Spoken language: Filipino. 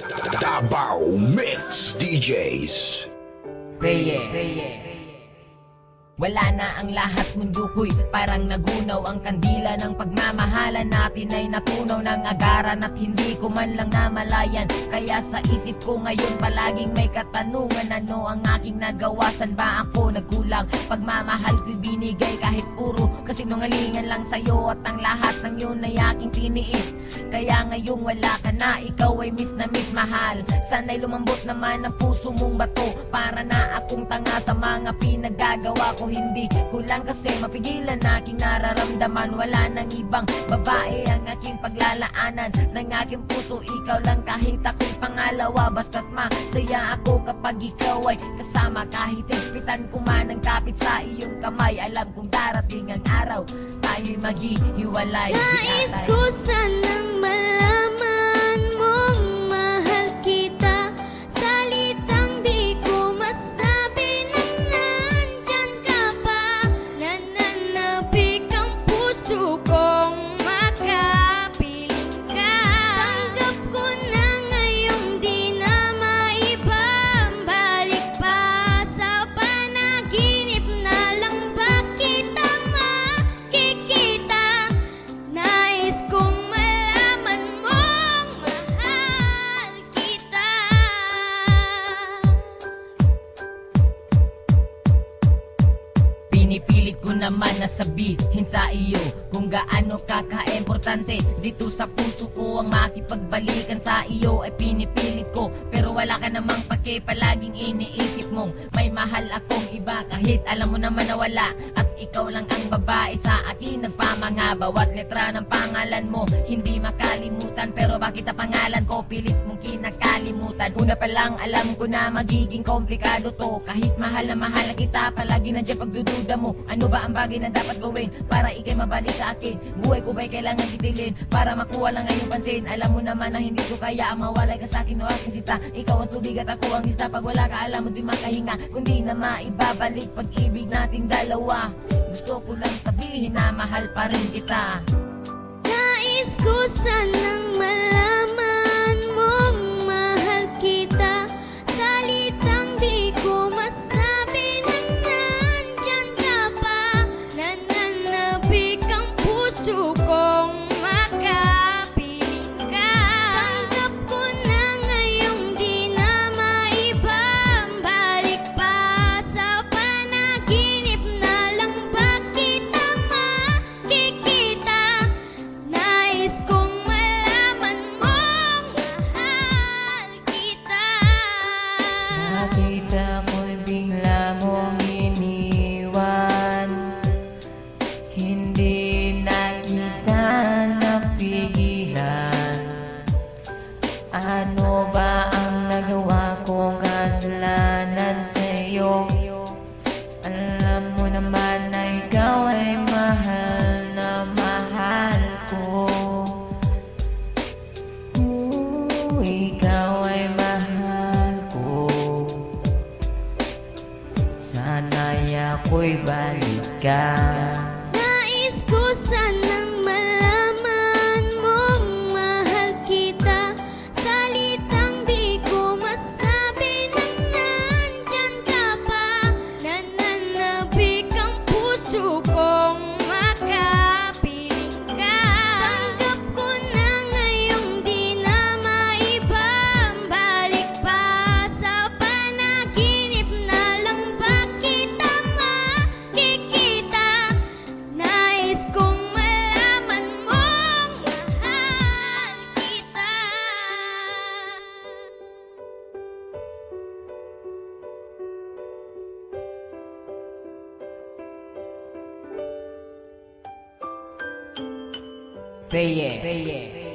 Davao Mix DJs. Wala na ang lahat, mundo ko'y parang nagunaw. Ang kandila ng pagmamahalan natin ay natunaw ng agaran at hindi ko man lang namalayan. Kaya sa isip ko ngayon palaging may katanungan, ano ang aking nagawa, saan ba ako nagkulang? Pagmamahal ko'y binigay kahit puro kasinungalingan lang sa'yo, at ang lahat ng yun ay aking tiniis. Kaya ngayong wala ka na, ikaw ay miss na miss mahal. Sana'y lumambot naman ang puso mong bato, para na akong tanga sa mga pinagagawa ko. Hindi ko lang kasi mapigilan aking nararamdaman. Wala nang ibang babae ang aking paglalaanan ng aking puso, ikaw lang kahit ako'y pangalawa. Basta't masaya ako kapag ikaw ay kasama, kahit higpitan ko man ang kapit sa iyong kamay. Alam kong darating ang araw, tayo'y maghihiwalay. Nais ko sanang malaman mong mahal kita, salitang di ko masabi nang nandyan ka pa. Nananabik ang puso kong makapiling ka. Tanggap ko na ngayong di na maibabalik pa. Sa panaginip na lang ba kita makikita? Nais kong malaman mong mahal kita. Pinipilit ko naman na sabihin sa iyo kung gaano kaka-importante dito sa puso ko. Ang makipagbalikan sa iyo ay pinipilit ko, pero wala ka namang pake. Palaging iniisip mong may mahal akong iba, kahit alam mo naman na wala. At ikaw lang ang babae sa akin nagpamanga. Bawat letra ng pangalan mo hindi makalimutan, pero bakit ang pangalan ko pilit mong kinakalimutan? Una pa lang alam ko na magiging komplikado to, kahit mahal na kita, palagi nandiyan pagdududa mo. Ano ba ang bagay na dapat gawin para ikay mabalik sa akin? Buhay ko ba'y kailangan itilin para makuha lang ang iyong pansin? Alam mo naman na hindi ko kaya ang mawalay ka sa akin o aking sita. Ikaw ang tubig at ako ang isda. Pag wala ka alam mo di makahinga, kundi na maibabalik pag-ibig nating dalawa. Gusto ko lang sabihin na mahal pa rin kita. Nais ko sanang malaman mong mahal kita, salitang di ko masabi nang nandyan ka pa. Nananabik ang puso kong makapiling ka. Tanggap ko na ngayong di na maibabalik pa. Sa panaginip na lang ba kita makikita? Nais kong malaman mong mahal kita. Nakita ko'y bigla mong iniwan, hindi na kita napigilan. Ano ba ang nagawa kong kasalanan sa'yo? Alam mo naman na ikaw ay mahal na mahal ko. Ikaw ay mahal ko. Sana'y ako'y balikan. Nais ko sanang malaman mong mahal kita, salitang di ko masabi nang nandyan ka pa. Nananabik ang puso kong makapiling ka. Tanggap ko na ngayong di na maibabalik pa. Sa panaginip na lang ba kita makikita? Nais kong malaman mong mahal kita. Peye.